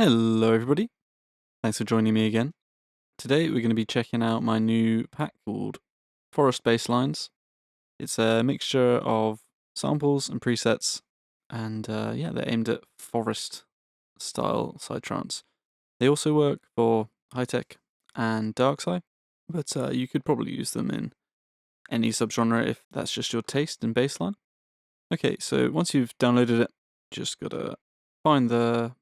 Hello everybody, thanks for joining me again. Today we're going to be checking out my new pack called Forest Basslines. It's a mixture of samples and presets, and yeah, they're aimed at forest style psytrance. They also work for Hitech and Darkpsy, but you could probably use them in any subgenre if that's just your taste in bassline. Okay, so once you've downloaded it, just gotta find the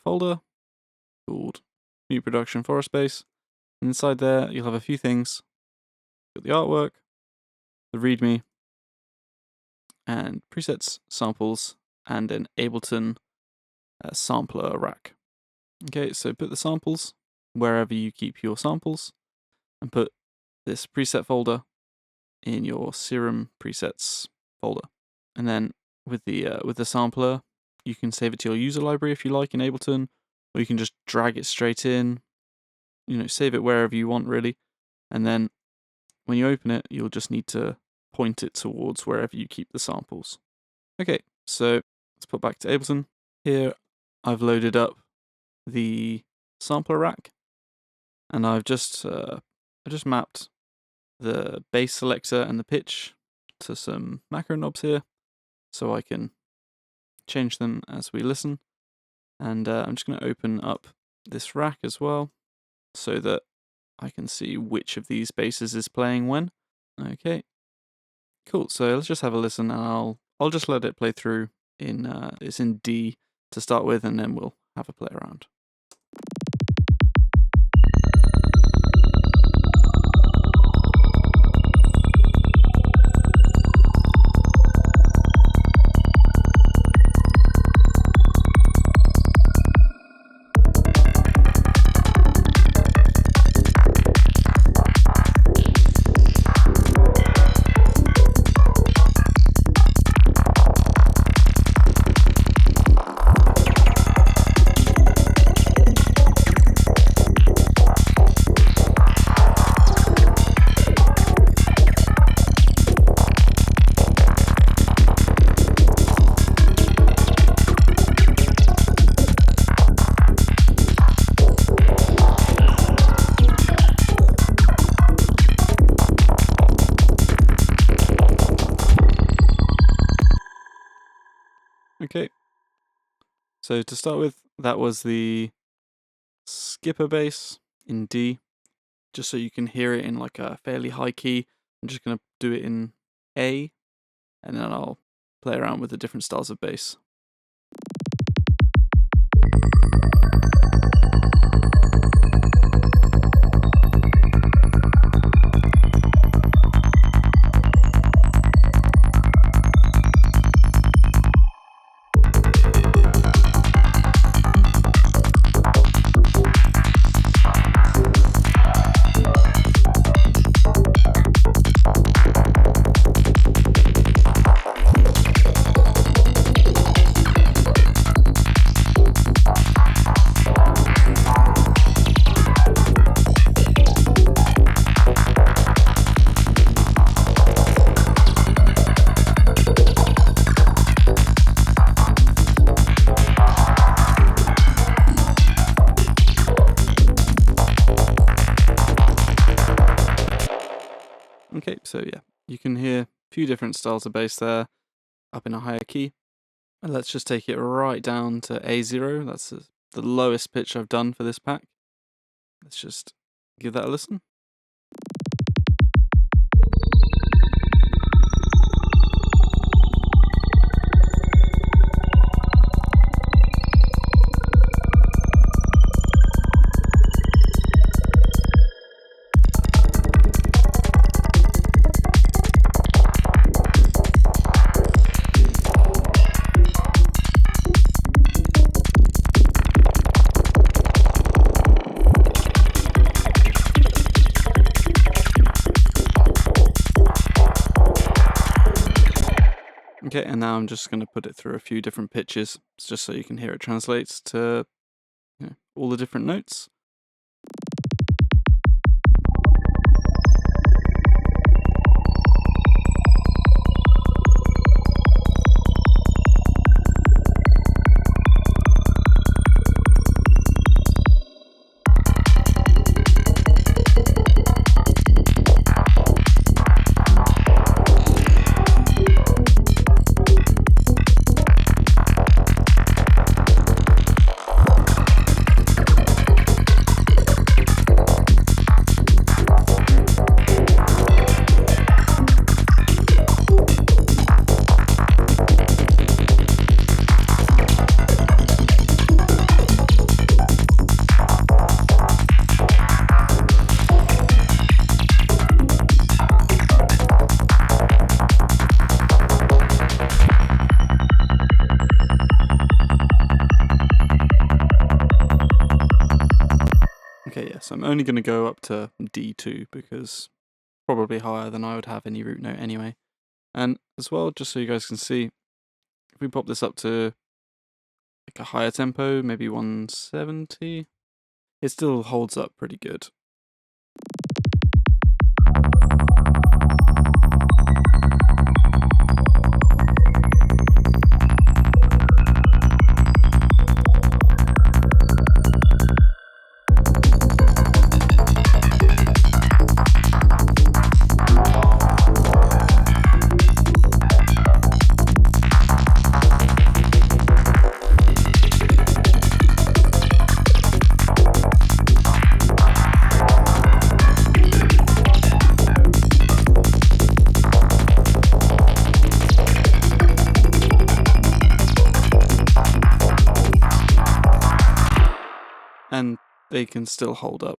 folder called New Production Forest Bass. And inside there, you'll have a few things. You've got the artwork, the README, and presets, samples, and an Ableton sampler rack. Okay, so put the samples wherever you keep your samples, and put this preset folder in your Serum Presets folder. And then with the sampler, you can save it to your user library if you like in Ableton, or you can just drag it straight in. Save it wherever you want really, and then when you open it, you'll just need to point it towards wherever you keep the samples. Okay, so let's put back to Ableton. Here, I've loaded up the sampler rack, and I've just mapped the bass selector and the pitch to some macro knobs here, so I can change them as we listen. And I'm just going to open up this rack as well, so that I can see which of these basses is playing when. Okay, cool. So let's just have a listen, and I'll just let it play through in it's in D to start with, and then we'll have a play around. Okay, so to start with, that was the skipper bass in D, just so you can hear it in like a fairly high key. I'm just going to do it in A, and then I'll play around with the different styles of bass. Okay, so yeah, you can hear a few different styles of bass there, up in a higher key. And let's just take it right down to A0. That's the lowest pitch I've done for this pack. Let's just give that a listen. Okay, and now I'm just going to put it through a few different pitches, just so you can hear it translates to all the different notes. So I'm only going to go up to D2 because probably higher than I would have any root note anyway. And as well, just so you guys can see, if we pop this up to like a higher tempo, maybe 170, it still holds up pretty good. And they can still hold up,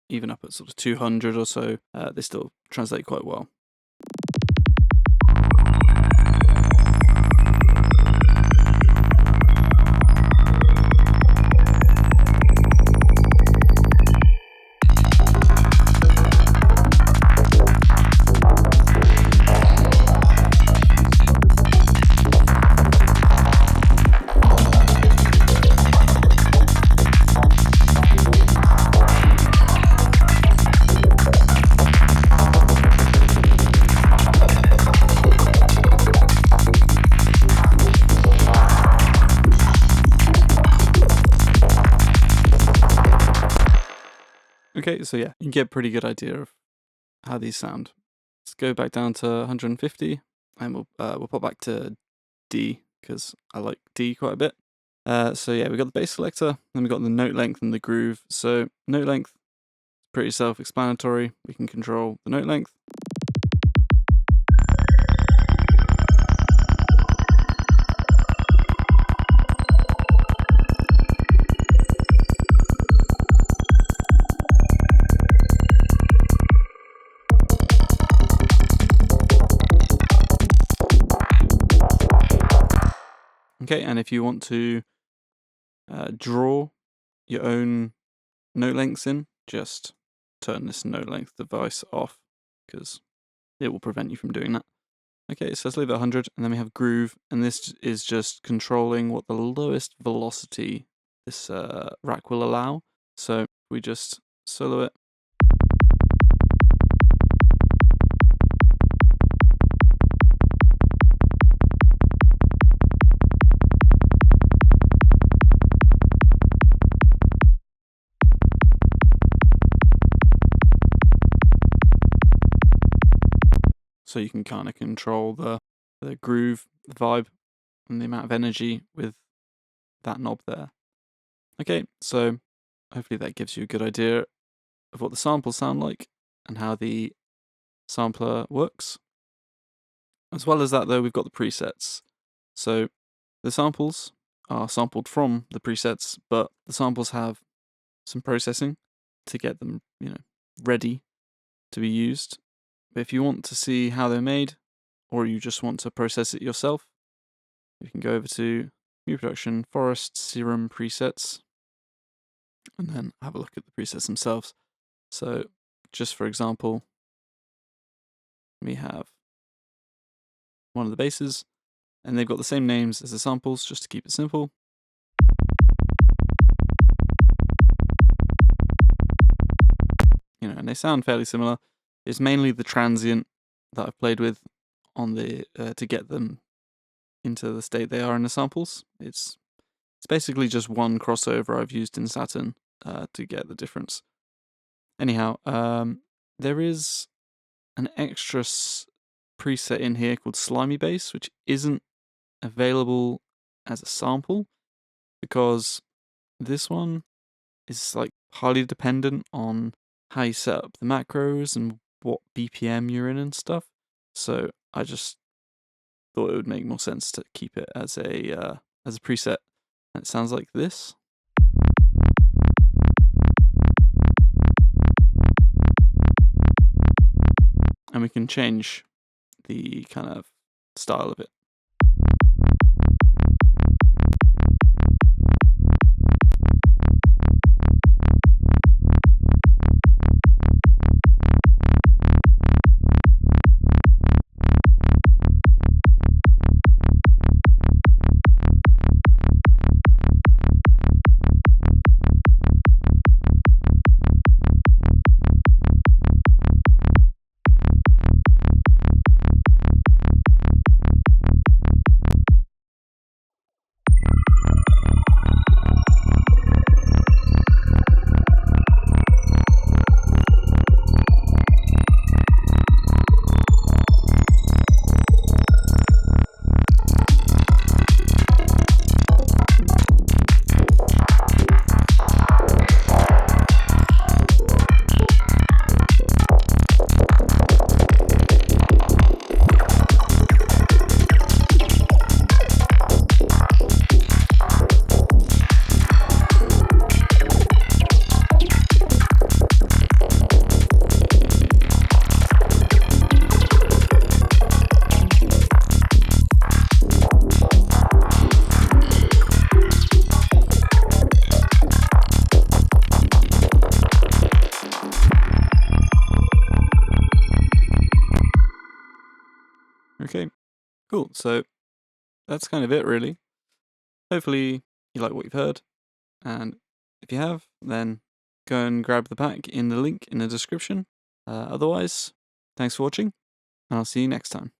even up at sort of 200 or so, they still translate quite well. Okay, so yeah, you can get a pretty good idea of how these sound. Let's go back down to 150, and we'll pop back to D, because I like D quite a bit. So yeah, we've got the bass selector, then we've got the note length and the groove. So note length, pretty self-explanatory. We can control the note length. Okay, and if you want to draw your own note lengths in, just turn this note length device off, because it will prevent you from doing that. Okay, so let's leave it 100, and then we have groove, and this is just controlling what the lowest velocity this rack will allow. So we just solo it. So you can kind of control the groove, the vibe, and the amount of energy with that knob there. Okay, so hopefully that gives you a good idea of what the samples sound like and how the sampler works. As well as that though, we've got the presets. So the samples are sampled from the presets, but the samples have some processing to get them, ready to be used. But if you want to see how they're made, or you just want to process it yourself, you can go over to New Production, Forest, Serum Presets, and then have a look at the presets themselves. So just for example, we have one of the basses, and they've got the same names as the samples, just to keep it simple. And they sound fairly similar. It's mainly the transient that I've played with on the to get them into the state they are in the samples. It's basically just one crossover I've used in Saturn to get the difference. Anyhow, there is an extra preset in here called Slimy Bass, which isn't available as a sample because this one is like highly dependent on how you set up the macros and what BPM you're in and stuff. So I just thought it would make more sense to keep it as a preset. And it sounds like this. And we can change the kind of style of it. Okay, cool. So that's kind of it, really. Hopefully you like what you've heard, and if you have, then go and grab the pack in the link in the description. Otherwise, thanks for watching, and I'll see you next time.